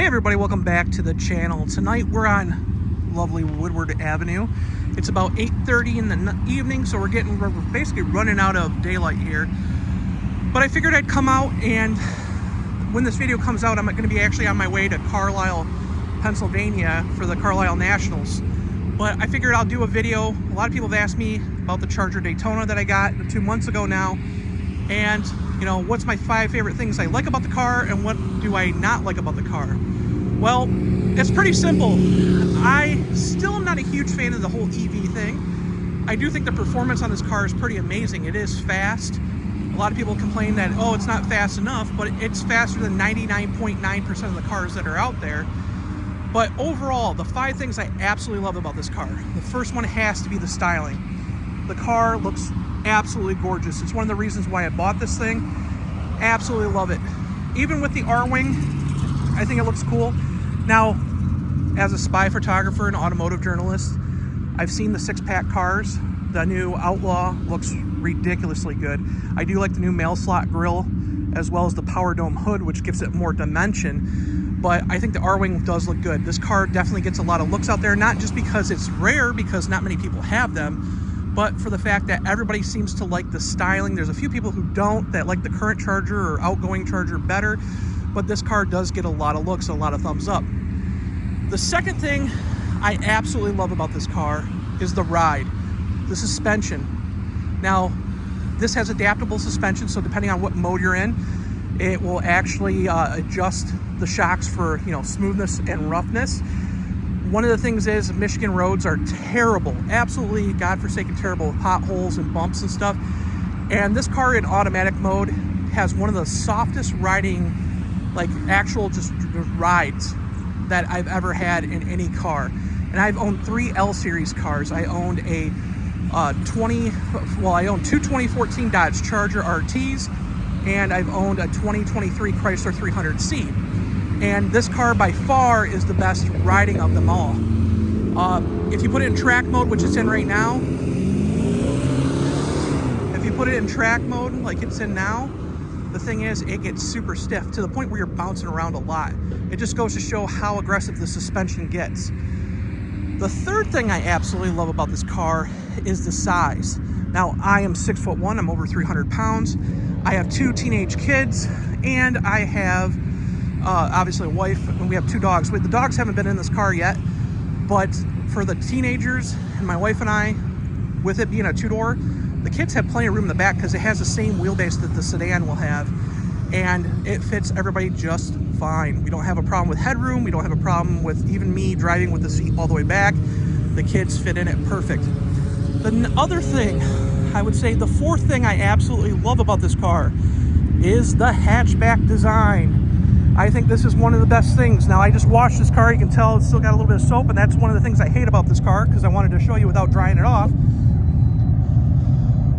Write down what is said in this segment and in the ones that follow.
Hey everybody, welcome back to the channel. Tonight we're on lovely Woodward Avenue. It's about 8:30 in the evening, so we're basically running out of daylight here. But I figured I'd come out, and when this video comes out, I'm going to be actually on my way to Carlisle, Pennsylvania for the Carlisle Nationals. But I figured I'll do a video. A lot of people have asked me about the Charger Daytona that I got 2 months ago now. And, you know, what's my 5 favorite things I like about the car and what do I not like about the car? Well, it's pretty simple. I still am not a huge fan of the whole EV thing. I do think the performance on this car is pretty amazing. It is fast. A lot of people complain that, oh, it's not fast enough, but it's faster than 99.9% of the cars that are out there. But overall, the 5 things I absolutely love about this car. The first one has to be the styling. The car looks absolutely gorgeous. It's one of the reasons why I bought this thing. Absolutely love it. Even with the R-Wing, I think it looks cool. Now, as a spy photographer and automotive journalist, I've seen the 6-pack cars. The new Outlaw looks ridiculously good. I do like the new mail slot grille, as well as the power dome hood, which gives it more dimension. But I think the R-Wing does look good. This car definitely gets a lot of looks out there, not just because it's rare, because not many people have them, but for the fact that everybody seems to like the styling. There's a few people who don't, that like the current Charger or outgoing Charger better, but this car does get a lot of looks and a lot of thumbs up. The second thing I absolutely love about this car is the ride, the suspension. Now, this has adaptable suspension, so depending on what mode you're in, it will actually adjust the shocks for, you know, smoothness and roughness. One of the things is Michigan roads are terrible, absolutely godforsaken terrible, with potholes and bumps and stuff. And this car in automatic mode has one of the softest riding, like actual just rides that I've ever had in any car. And I've owned 3 L series cars. I owned a I owned 2 2014 Dodge Charger RTs, and I've owned a 2023 Chrysler 300C. And this car by far is the best riding of them all. If you put it in track mode, which it's in right now, if you put it in track mode like it's in now, the thing is, it gets super stiff to the point where you're bouncing around a lot. It just goes to show how aggressive the suspension gets. The third thing I absolutely love about this car is the size. Now, I am 6'1", I'm over 300 pounds. I have 2 teenage kids, and I have obviously a wife, and we have 2 dogs. The dogs haven't been in this car yet, but for the teenagers and my wife and I, with it being a 2-door, the kids have plenty of room in the back because it has the same wheelbase that the sedan will have, and it fits everybody just fine. We don't have a problem with headroom. We don't have a problem with even me driving with the seat all the way back. The kids fit in it perfect. The other thing, I would say the 4th thing I absolutely love about this car is the hatchback design. I think this is one of the best things. Now, I just washed this car. You can tell it's still got a little bit of soap, and that's one of the things I hate about this car, because I wanted to show you without drying it off.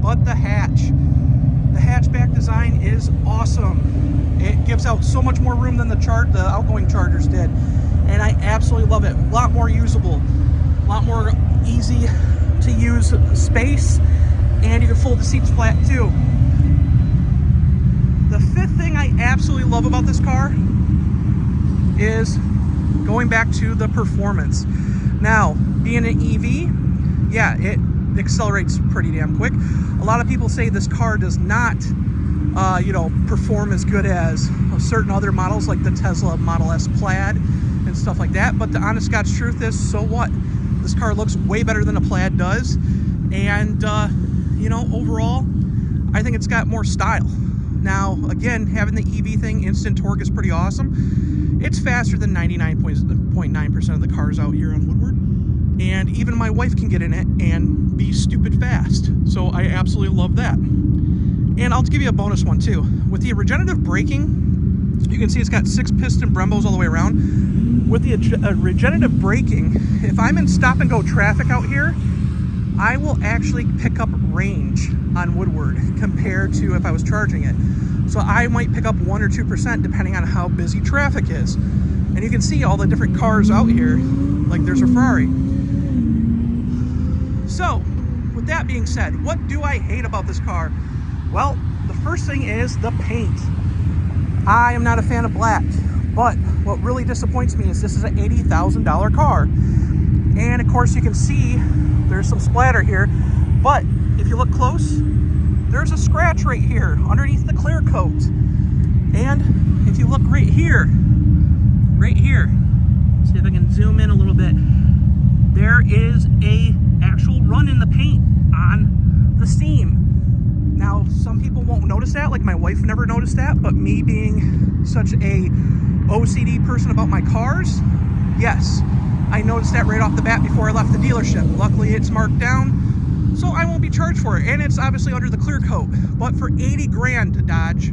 But the hatchback design is awesome. It gives out so much more room than the outgoing Chargers did, and I absolutely love it. A lot more usable, a lot more easy to use space, and you can fold the seats flat too. The 5th thing I absolutely love about this car is going back to the performance. Now, being an EV, yeah, it accelerates pretty damn quick. A lot of people say this car does not, perform as good as certain other models like the Tesla Model S Plaid and stuff like that. But the honest God's truth is, so what? This car looks way better than a Plaid does. And, overall, I think it's got more style. Now, again, having the EV thing, instant torque, is pretty awesome. It's faster than 99.9% of the cars out here on Woodward. And even my wife can get in it and be stupid fast. So I absolutely love that. And I'll give you a bonus one too. With the regenerative braking, you can see it's got 6 piston Brembos all the way around. With the regenerative braking, if I'm in stop and go traffic out here, I will actually pick up range on Woodward compared to if I was charging it. So I might pick up 1 or 2% depending on how busy traffic is. And you can see all the different cars out here, like there's a Ferrari. So, with that being said, what do I hate about this car? Well, the first thing is the paint. I am not a fan of black. But what really disappoints me is this is an $80,000 car. And of course you can see there's some splatter here, but if you look close, there's a scratch right here underneath the clear coat. And if you look right here, see if I can zoom in a little bit, there is a actual run in the paint on the seam. Now, some people won't notice that, like my wife never noticed that, but me being such a OCD person about my cars, yes, I noticed that right off the bat before I left the dealership. Luckily, it's marked down, so I won't be charged for it, and it's obviously under the clear coat. But for 80 grand to Dodge,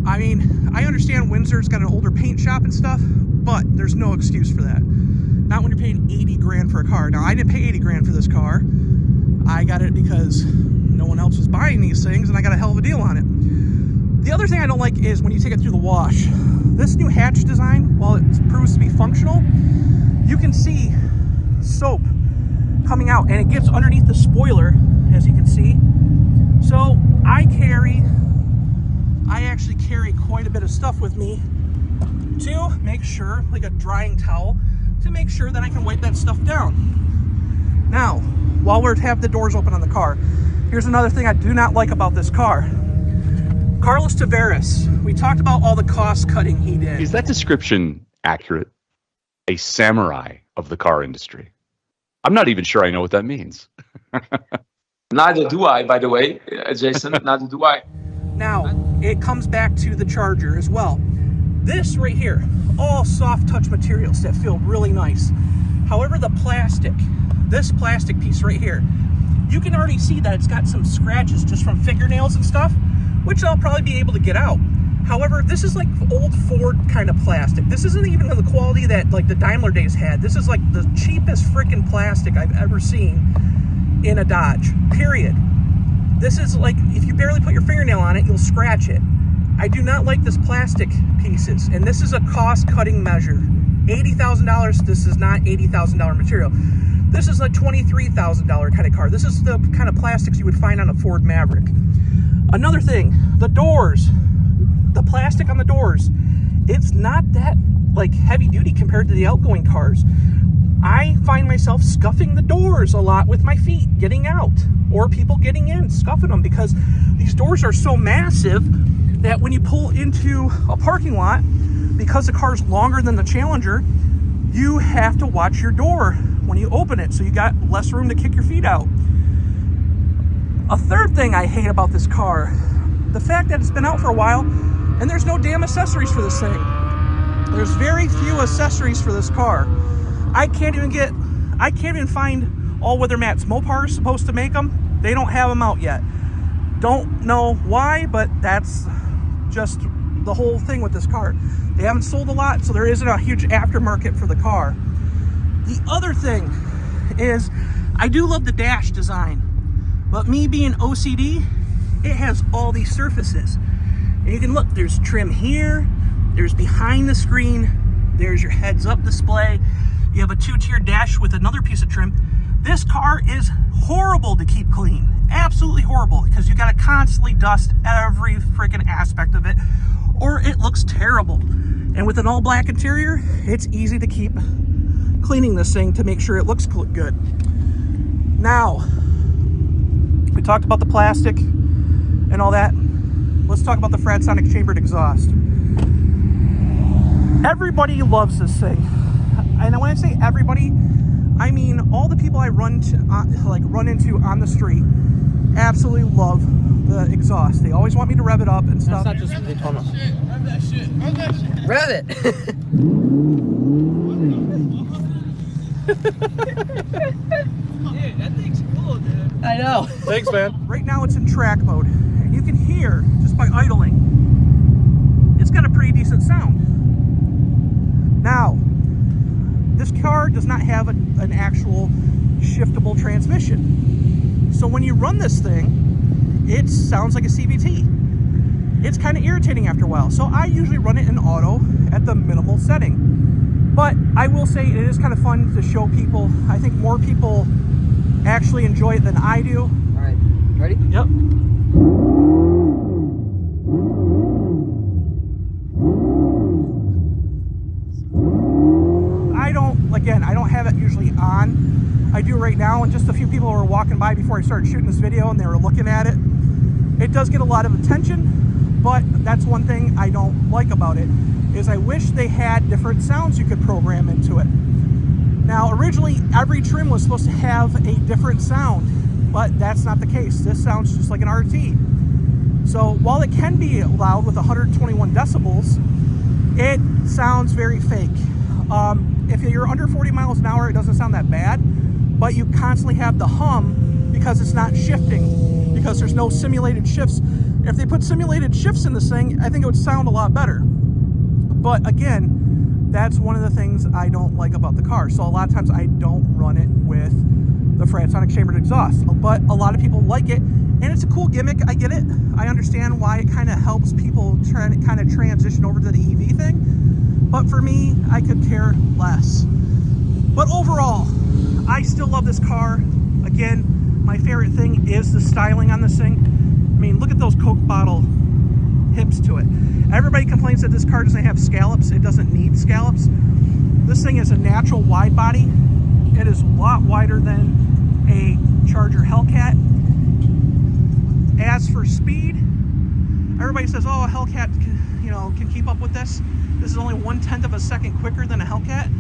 I mean, I understand Windsor's got an older paint shop and stuff, but there's no excuse for that. Not when you're paying 80 grand for a car. Now, I didn't pay 80 grand for this car. I got it because no one else was buying these things, and I got a hell of a deal on it. The other thing I don't like is when you take it through the wash. This new hatch design, while it proves to be functional, you can see soap coming out, and it gets underneath the spoiler, as you can see. So I actually carry quite a bit of stuff with me to make sure, like a drying towel, to make sure that I can wipe that stuff down. Now, while we have the doors open on the car, here's another thing I do not like about this car. Carlos Tavares, we talked about all the cost cutting he did. Is that description accurate? A samurai of the car industry. I'm not even sure I know what that means. Neither do I, by the way, Jason. Neither do I. Now, it comes back to the Charger as well. This right here, all soft touch materials that feel really nice. However, the plastic, this plastic piece right here, you can already see that it's got some scratches just from fingernails and stuff, which I'll probably be able to get out. However, this is like old Ford kind of plastic. This isn't even the quality that like the Daimler days had. This is like the cheapest freaking plastic I've ever seen in a Dodge, period. This is like, if you barely put your fingernail on it, you'll scratch it. I do not like this plastic pieces, and this is a cost-cutting measure. $80,000, this is not $80,000 material. This is a $23,000 kind of car. This is the kind of plastics you would find on a Ford Maverick. Another thing, the doors, the plastic on the doors, it's not that like heavy duty compared to the outgoing cars. I find myself scuffing the doors a lot with my feet getting out, or people getting in, scuffing them, because these doors are so massive that when you pull into a parking lot, because the car's longer than the Challenger, you have to watch your door when you open it, so you got less room to kick your feet out. A third thing I hate about this car, the fact that it's been out for a while and there's no damn accessories for this thing. There's very few accessories for this car. I can't even find all-weather mats. Mopar is supposed to make them. They don't have them out yet. Don't know why, but that's just the whole thing with this car. They haven't sold a lot, so there isn't a huge aftermarket for the car. The other thing is, I do love the dash design, but me being OCD, it has all these surfaces. And you can look, there's trim here, there's behind the screen, there's your heads-up display. You have a two-tier dash with another piece of trim. This car is horrible to keep clean. Absolutely horrible, because you got to constantly dust every freaking aspect of it, or it looks terrible. And with an all-black interior, it's easy to keep cleaning this thing to make sure it looks good. Now, we talked about the plastic and all that. Let's talk about the Fraton Sonic chambered exhaust. Everybody loves this thing. And when I say everybody, I mean all the people I run into on the street absolutely love the exhaust. They always want me to rev it up and stuff. That's not just the Daytona. Rev that shit. Rev that shit. Rev it. Dude, that thing's cool, dude. I know. Thanks, man. Right now it's in track mode, and you can hear just by idling, it's got a pretty decent sound. Now, this car does not have an actual shiftable transmission. So when you run this thing, it sounds like a CVT. It's kind of irritating after a while. So I usually run it in auto at the minimal setting. But I will say it is kind of fun to show people. I think more people actually enjoy it than I do. All right, ready? Yep. I do right now, and just a few people were walking by before I started shooting this video and they were looking at it. It does get a lot of attention, but that's one thing I don't like about it, is I wish they had different sounds you could program into it. Now, originally, every trim was supposed to have a different sound, but that's not the case. This sounds just like an RT. So while it can be loud with 121 decibels, it sounds very fake. If you're under 40 miles an hour, it doesn't sound that bad, but you constantly have the hum because it's not shifting, because there's no simulated shifts. If they put simulated shifts in this thing, I think it would sound a lot better. But again, that's one of the things I don't like about the car. So a lot of times I don't run it with the Fraton Sonic chambered exhaust, but a lot of people like it, and it's a cool gimmick. I get it. I understand why it kind of helps people try to kind of transition over to the EV thing, but for me, I could care less. But overall, I still love this car. Again, my favorite thing is the styling on this thing. I mean, look at those Coke bottle hips to it. Everybody complains that this car doesn't have scallops. It doesn't need scallops. This thing is a natural wide body. It is a lot wider than a Charger Hellcat. As for speed, everybody says, oh, a Hellcat can keep up with this. This is only 1/10 of a second quicker than a Hellcat.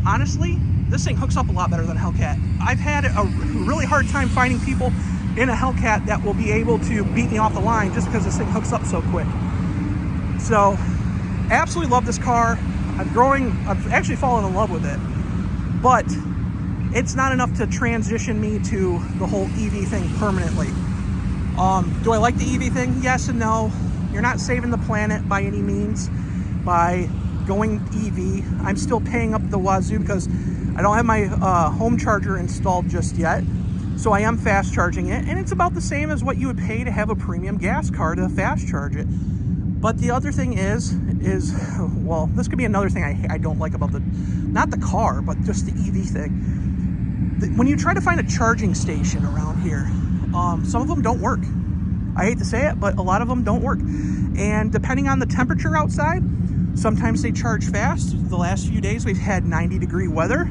Honestly, this thing hooks up a lot better than a Hellcat. I've had a really hard time finding people in a Hellcat that will be able to beat me off the line just because this thing hooks up so quick. So, absolutely love this car. I've actually fallen in love with it. But it's not enough to transition me to the whole EV thing permanently. Do I like the EV thing? Yes and no. You're not saving the planet by any means by going EV. I'm still paying up the wazoo because I don't have my home charger installed just yet. So I am fast charging it, and it's about the same as what you would pay to have a premium gas car to fast charge it. But the other thing is well, this could be another thing I don't like about not the car, but just the EV thing. When you try to find a charging station around here, some of them don't work. I hate to say it, but a lot of them don't work. And depending on the temperature outside, sometimes they charge fast. The last few days we've had 90-degree weather,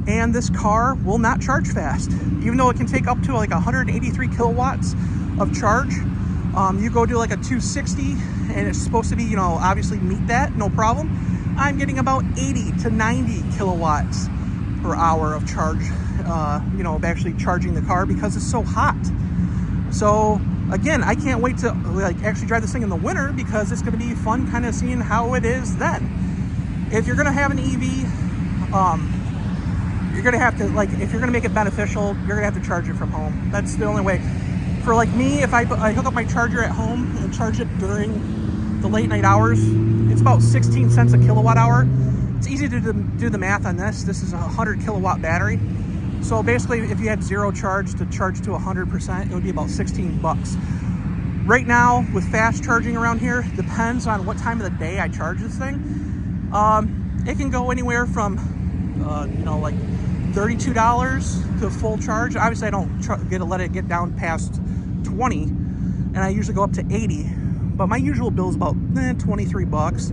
and this car will not charge fast. Even though it can take up to like 183 kilowatts of charge, you go to like a 260 and it's supposed to be, obviously meet that, no problem. I'm getting about 80 to 90 kilowatts per hour of charge, actually charging the car because it's so hot. So again, I can't wait to actually drive this thing in the winter because it's going to be fun kind of seeing how it is then. If you're going to have an EV, you're going to have to, if you're going to make it beneficial, you're going to have to charge it from home. That's the only way. For like me, if I hook up my charger at home and charge it during the late night hours, it's about 16 cents a kilowatt hour. It's easy to do the math on this. This is a 100 kilowatt battery. So basically, if you had zero charge to charge to 100%, it would be about 16 bucks. Right now, with fast charging around here, depends on what time of the day I charge this thing. It can go anywhere from, like $32 to full charge. Obviously, I don't let it get down past 20, and I usually go up to 80. But my usual bill is about 23 bucks,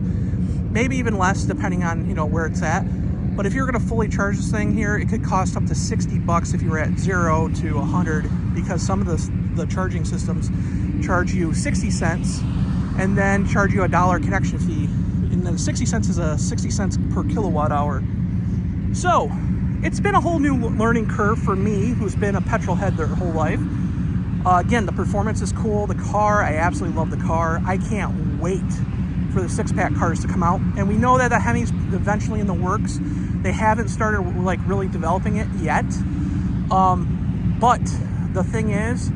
maybe even less, depending on where it's at. But if you're going to fully charge this thing here, it could cost up to 60 bucks if you were at 0 to 100, because some of the charging systems charge you 60 cents and then charge you $1 connection fee. And then 60 cents is a 60 cents per kilowatt hour. So it's been a whole new learning curve for me, who's been a petrol head their whole life. Again, the performance is cool. The car, I absolutely love the car. I can't wait for the six-pack cars to come out. And we know that the Hemi's eventually in the works. They haven't started really developing it yet. But the thing is,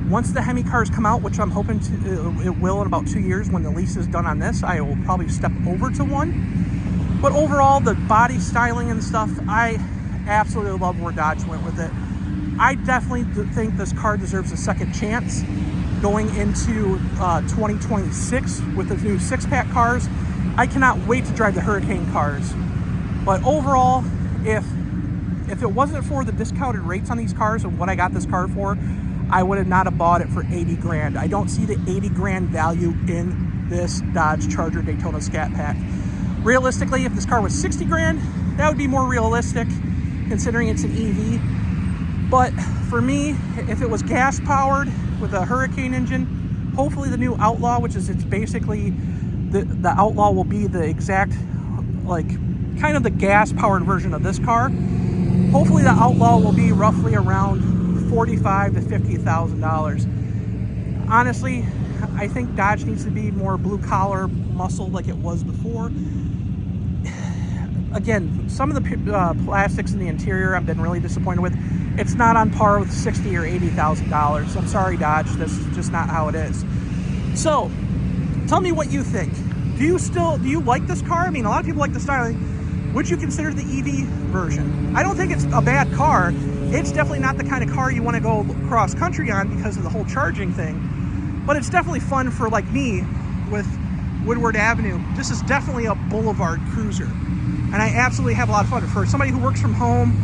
once the Hemi cars come out, which I'm hoping it will in about 2 years when the lease is done on this, I will probably step over to one. But overall, the body styling and stuff, I absolutely love where Dodge went with it. I definitely think this car deserves a second chance going into 2026 with the new six-pack cars. I cannot wait to drive the Hurricane cars. But overall, if it wasn't for the discounted rates on these cars and what I got this car for, I would have not have bought it for 80 grand. I don't see the 80 grand value in this Dodge Charger Daytona Scat Pack. Realistically, if this car was 60 grand, that would be more realistic considering it's an EV. But for me, if it was gas powered with a Hurricane engine, hopefully the new Outlaw, which is it's basically the Outlaw will be the exact, like, kind of the gas powered version of this car. Hopefully the Outlaw will be roughly around $45,000 to $50,000. Honestly, I think Dodge needs to be more blue collar muscle like it was before. Again, some of the plastics in the interior I've been really disappointed with. It's not on par with $60,000 or $80,000. I'm sorry, Dodge. This is just not how it is. So, tell me what you think. Do you like this car? I mean, a lot of people like the styling. Would you consider the EV version? I don't think it's a bad car. It's definitely not the kind of car you want to go cross country on because of the whole charging thing. But it's definitely fun for, like me, with Woodward Avenue. This is definitely a boulevard cruiser. And I absolutely have a lot of fun. For somebody who works from home,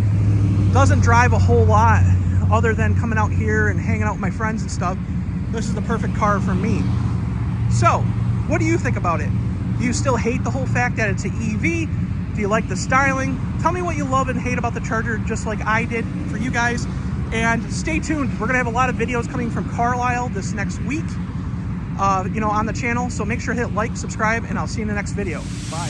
doesn't drive a whole lot other than coming out here and hanging out with my friends and stuff, this is the perfect car for me. So, what do you think about it? Do you still hate the whole fact that it's an EV? Do you like the styling? Tell me what you love and hate about the Charger, just like I did for you guys. And stay tuned. We're gonna have a lot of videos coming from Carlisle this next week, on the channel. So make sure to hit like, subscribe, and I'll see you in the next video. Bye.